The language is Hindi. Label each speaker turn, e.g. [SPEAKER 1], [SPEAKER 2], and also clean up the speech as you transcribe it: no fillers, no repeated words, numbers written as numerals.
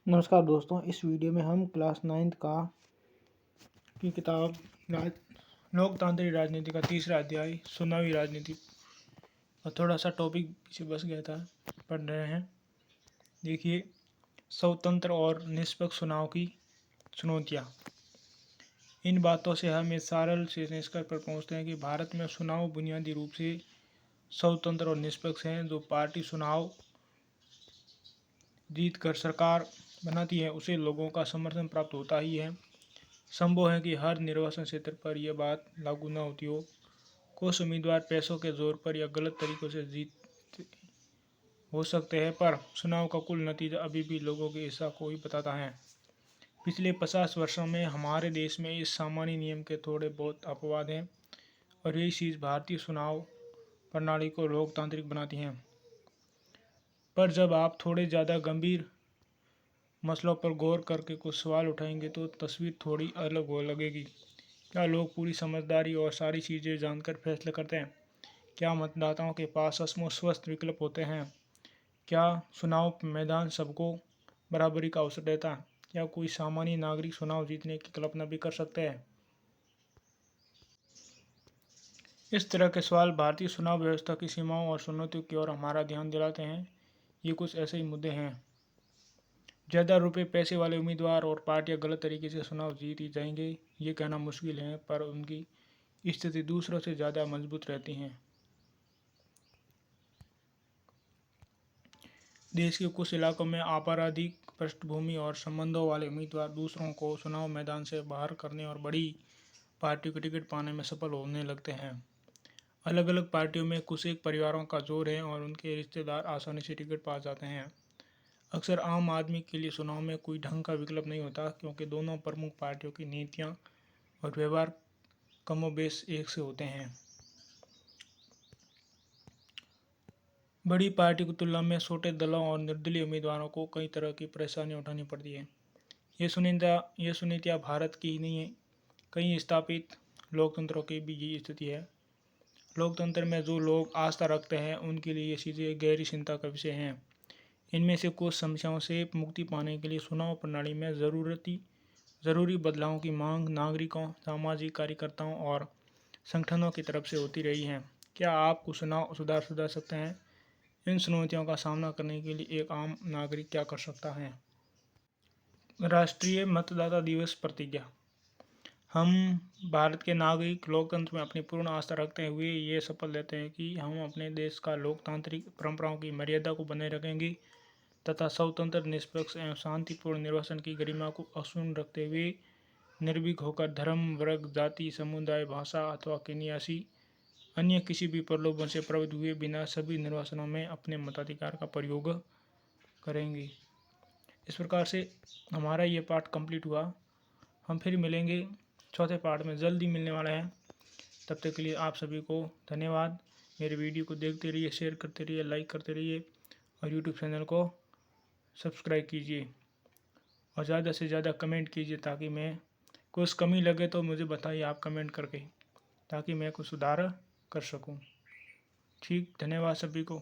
[SPEAKER 1] नमस्कार दोस्तों, इस वीडियो में हम क्लास 9th की किताब लोकतांत्रिक राजनीति का तीसरा अध्याय चुनावी राजनीति और थोड़ा सा टॉपिक पीछे बस गया था, पढ़ रहे हैं। देखिए, स्वतंत्र और निष्पक्ष चुनाव की चुनौतियाँ। इन बातों से हम इस सरल से निष्कर्ष पर पहुँचते हैं कि भारत में चुनाव बुनियादी रूप से स्वतंत्र और निष्पक्ष हैं। जो पार्टी चुनाव जीत कर सरकार बनाती है उसे लोगों का समर्थन प्राप्त होता ही है। संभव है कि हर निर्वाचन क्षेत्र पर यह बात लागू न होती हो। कुछ उम्मीदवार पैसों के जोर पर या गलत तरीकों से जीत हो सकते हैं, पर चुनाव का कुल नतीजा अभी भी लोगों के हिस्सा को ही बताता है। पिछले 50 वर्षों में हमारे देश में इस सामान्य नियम के थोड़े बहुत अपवाद हैं और यही चीज़ भारतीय चुनाव प्रणाली को लोकतांत्रिक बनाती हैं। पर जब आप थोड़े ज़्यादा गंभीर मसलों पर गौर करके कुछ सवाल उठाएंगे तो तस्वीर थोड़ी अलग हो लगेगी। क्या लोग पूरी समझदारी और सारी चीज़ें जानकर फैसले करते हैं? क्या मतदाताओं के पास सचमुच स्वस्थ विकल्प होते हैं? क्या चुनाव मैदान सबको बराबरी का अवसर देता है? क्या कोई सामान्य नागरिक चुनाव जीतने की कल्पना भी कर सकते हैं? इस तरह के सवाल भारतीय चुनाव व्यवस्था की सीमाओं और चुनौतियों की ओर हमारा ध्यान दिलाते हैं। ये कुछ ऐसे ही मुद्दे हैं। ज़्यादा रुपए पैसे वाले उम्मीदवार और पार्टियां गलत तरीके से चुनाव जीत ही जाएंगे, ये कहना मुश्किल है, पर उनकी स्थिति दूसरों से ज़्यादा मजबूत रहती हैं। देश के कुछ इलाकों में आपराधिक पृष्ठभूमि और संबंधों वाले उम्मीदवार दूसरों को चुनाव मैदान से बाहर करने और बड़ी पार्टियों के टिकट पाने में सफल होने लगते हैं। अलग अलग पार्टियों में कुछ एक परिवारों का जोर है और उनके रिश्तेदार आसानी से टिकट पा जाते हैं। अक्सर आम आदमी के लिए चुनाव में कोई ढंग का विकल्प नहीं होता, क्योंकि दोनों प्रमुख पार्टियों की नीतियां और व्यवहार कमोबेश एक से होते हैं। बड़ी पार्टी की तुलना में छोटे दलों और निर्दलीय उम्मीदवारों को कई तरह की परेशानियां उठानी पड़ती है। ये सुनीतियाँ भारत की ही नहीं है, कई स्थापित लोकतंत्रों की भी यही स्थिति है। लोकतंत्र में जो लोग आस्था रखते हैं उनके लिए ये चीज़ें गहरी चिंता का विषय हैं। इनमें से कुछ समस्याओं से मुक्ति पाने के लिए चुनाव प्रणाली में ज़रूरी बदलावों की मांग नागरिकों, सामाजिक कार्यकर्ताओं और संगठनों की तरफ से होती रही है। क्या आप कुछ चुनाव सुधार सकते हैं? इन चुनौतियों का सामना करने के लिए एक आम नागरिक क्या कर सकता है? राष्ट्रीय मतदाता दिवस प्रतिज्ञा। हम भारत के नागरिक लोकतंत्र में अपनी पूर्ण आस्था रखते हुए ये शपथ लेते हैं कि हम अपने देश का लोकतांत्रिक परंपराओं की मर्यादा को बनाए रखेंगे तथा स्वतंत्र, निष्पक्ष एवं शांतिपूर्ण निर्वाचन की गरिमा को अक्षुण्ण रखते हुए निर्भीक होकर धर्म, वर्ग, जाति, समुदाय, भाषा अथवा किन्यासी अन्य किसी भी प्रलोभन से प्रभावित हुए बिना सभी निर्वाचनों में अपने मताधिकार का प्रयोग करेंगे। इस प्रकार से हमारा ये पाठ कंप्लीट हुआ। हम फिर मिलेंगे, चौथे पार्ट में जल्दी मिलने वाला है। तब तक के लिए आप सभी को धन्यवाद। मेरे वीडियो को देखते रहिए, शेयर करते रहिए, लाइक करते रहिए और यूट्यूब चैनल को सब्सक्राइब कीजिए और ज़्यादा से ज़्यादा कमेंट कीजिए, ताकि मैं कुछ कमी लगे तो मुझे बताइए आप कमेंट करके, ताकि मैं कुछ सुधार कर सकूं। ठीक, धन्यवाद सभी को।